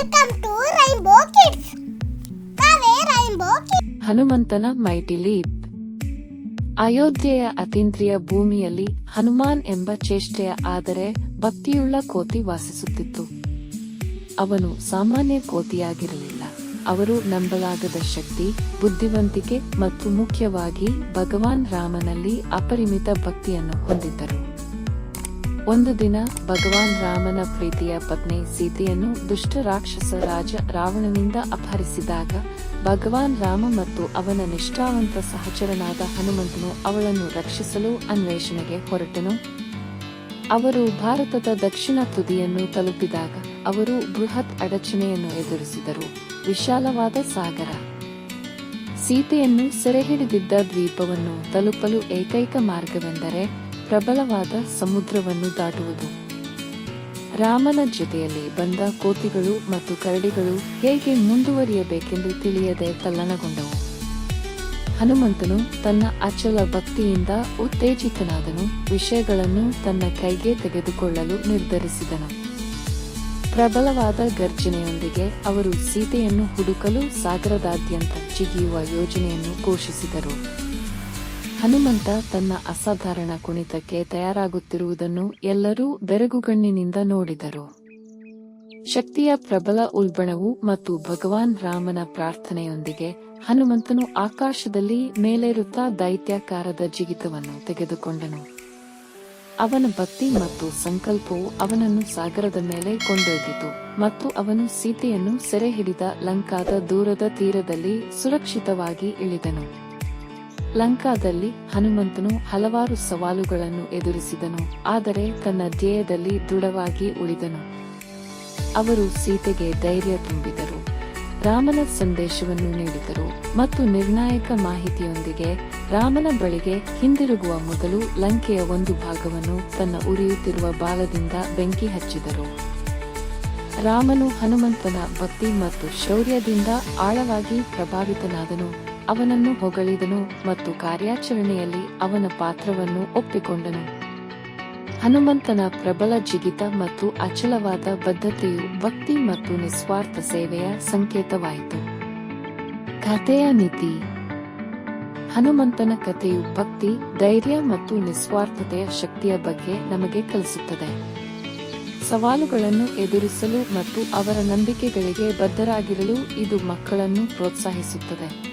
Welcome to rainbow kids. ನಾನೇ rainbow kids. ಹನುಮಂತನ mighty leap. ಅಯೋಧ್ಯೆಯ ಅತೀಂದ್ರಿಯ ಭೂಮಿಯಲ್ಲಿ ಹನುಮಾನ್ ಎಂಬ ಚೇಷ್ಟೆಯ ಆದರೆ ಭಕ್ತಿಯುಳ್ಳ ಕೋತಿ ವಾಸಿಸುತ್ತಿತ್ತು. ಅವನು ಸಾಮಾನ್ಯ ಕೋತಿಯಾಗಿರಲಿಲ್ಲ. ಅವರು ನಂಬಲಾಗದ ಶಕ್ತಿ, ಬುದ್ಧಿವಂತಿಕೆ ಮತ್ತು ಮುಖ್ಯವಾಗಿ ಭಗವಾನ್ ರಾಮನಲ್ಲಿ ಅಪರಿಮಿತ ಭಕ್ತಿಯನ್ನು ಹೊಂದಿದ್ದರು. ಒಂದು ದಿನ ಭಗವಾನ್ ರಾಮನ ಪ್ರೀತಿಯ ಪತ್ನಿ ಸೀತೆಯನ್ನು ದುಷ್ಟ ರಾಕ್ಷಸ ರಾಜ ರಾವಣನಿಂದ ಅಪಹರಿಸಿದಾಗ ಭಗವಾನ್ ರಾಮ ಮತ್ತು ಅವನ ನಿಷ್ಠಾವಂತ ಸಹಚರನಾದ ಹನುಮಂತನು ಅವಳನ್ನು ರಕ್ಷಿಸಲು ಅನ್ವೇಷಣೆಗೆ ಹೊರಟನು. ಅವರು ಭಾರತದ ದಕ್ಷಿಣ ತುದಿಯನ್ನು ತಲುಪಿದಾಗ ಅವರು ಬೃಹತ್ ಅಡಚಣೆಯನ್ನು ಎದುರಿಸಿದರು. ವಿಶಾಲವಾದ ಸಾಗರ. ಸೀತೆಯನ್ನು ಸೆರೆಹಿಡಿದಿದ್ದ ದ್ವೀಪವನ್ನು ತಲುಪಲು ಏಕೈಕ ಮಾರ್ಗವೆಂದರೆ ಪ್ರಬಲವಾದ ಸಮುದ್ರವನ್ನು ದಾಟುವುದು. ರಾಮನ ಜೊತೆಯಲ್ಲಿ ಬಂದ ಕೋತಿಗಳು ಮತ್ತು ಕರಡಿಗಳು ಹೇಗೆ ಮುಂದುವರಿಯಬೇಕೆಂದು ತಿಳಿಯದೆ ತಲ್ಲಣಗೊಂಡವು. ಹನುಮಂತನು ತನ್ನ ಅಚಲ ಭಕ್ತಿಯಿಂದ ಉತ್ತೇಜಿತನಾದನು. ವಿಷಯಗಳನ್ನು ತನ್ನ ಕೈಗೆ ತೆಗೆದುಕೊಳ್ಳಲು ನಿರ್ಧರಿಸಿದನು. ಪ್ರಬಲವಾದ ಗರ್ಜನೆಯೊಂದಿಗೆ ಅವರು ಸೀತೆಯನ್ನು ಹುಡುಕಲು ಸಾಗರದಾದ್ಯಂತ ಜಿಗಿಯುವ ಯೋಜನೆಯನ್ನು ಘೋಷಿಸಿದರು. ಹನುಮಂತ ತನ್ನ ಅಸಾಧಾರಣ ಕುಣಿತಕ್ಕೆ ತಯಾರಾಗುತ್ತಿರುವುದನ್ನು ಎಲ್ಲರೂ ಬೆರಗುಗಣ್ಣಿನಿಂದ ನೋಡಿದರು. ಶಕ್ತಿಯ ಪ್ರಬಲ ಉಲ್ಬಣವು ಮತ್ತು ಭಗವಾನ್ ರಾಮನ ಪ್ರಾರ್ಥನೆಯೊಂದಿಗೆ ಹನುಮಂತನು ಆಕಾಶದಲ್ಲಿ ಮೇಲೇರುತ್ತಾ ದೈತ್ಯಾಕಾರದ ಜಿಗಿತವನ್ನು ತೆಗೆದುಕೊಂಡನು. ಅವನ ಭಕ್ತಿ ಮತ್ತು ಸಂಕಲ್ಪವು ಅವನನ್ನು ಸಾಗರದ ಮೇಲೆ ಕೊಂಡೊಯ್ದಿತು ಮತ್ತು ಅವನು ಸೀತೆಯನ್ನು ಸೆರೆಹಿಡಿದ ಲಂಕಾದ ದೂರದ ತೀರದಲ್ಲಿ ಸುರಕ್ಷಿತವಾಗಿ ಇಳಿದನು. ಲಂಕಾದಲ್ಲಿ ಹನುಮಂತನು ಹಲವಾರು ಸವಾಲುಗಳನ್ನು ಎದುರಿಸಿದನು, ಆದರೆ ತನ್ನ ಧ್ಯೇಯದಲ್ಲಿ ದೃಢವಾಗಿ ಉಳಿದನು. ಅವರು ಸೀತೆಗೆ ಧೈರ್ಯ ತುಂಬಿದರು, ರಾಮನ ಸಂದೇಶವನ್ನು ನೀಡಿದರು ಮತ್ತು ನಿರ್ಣಾಯಕ ಮಾಹಿತಿಯೊಂದಿಗೆ ರಾಮನ ಬಳಿಗೆ ಹಿಂದಿರುಗುವ ಮೊದಲು ಲಂಕೆಯ ಒಂದು ಭಾಗವನ್ನು ತನ್ನ ಉರಿಯುತ್ತಿರುವ ಬಾಲದಿಂದ ಬೆಂಕಿ ಹಚ್ಚಿದರು. ರಾಮನು ಹನುಮಂತನ ಭಕ್ತಿ ಮತ್ತು ಶೌರ್ಯದಿಂದ ಆಳವಾಗಿ ಪ್ರಭಾವಿತನಾದನು. ಅವನನ್ನು ಹೊಗಳಿದನು ಮತ್ತು ಕಾರ್ಯಾಚರಣೆಯಲ್ಲಿ ಅವನ ಪಾತ್ರವನ್ನು ಒಪ್ಪಿಕೊಂಡನು. ಹನುಮಂತನ ಪ್ರಬಲ ಜಿಗಿತ ಮತ್ತು ಅಚಲವಾದ ಬದ್ಧತೆಯು ಭಕ್ತಿ ಮತ್ತು ನಿಸ್ವಾರ್ಥ ಸೇವೆಯ ಸಂಕೇತವಾಯಿತು. ಕಥೆಯ ನೀತಿ. ಹನುಮಂತನ ಕಥೆಯು ಭಕ್ತಿ, ಧೈರ್ಯ ಮತ್ತು ನಿಸ್ವಾರ್ಥತೆಯ ಶಕ್ತಿಯ ಬಗ್ಗೆ ನಮಗೆ ಕಲಿಸುತ್ತದೆ. ಸವಾಲುಗಳನ್ನು ಎದುರಿಸಲು ಮತ್ತು ಅವರ ನಂಬಿಕೆಗಳಿಗೆ ಬದ್ಧರಾಗಿರಲು ಇದು ಮಕ್ಕಳನ್ನು ಪ್ರೋತ್ಸಾಹಿಸುತ್ತದೆ.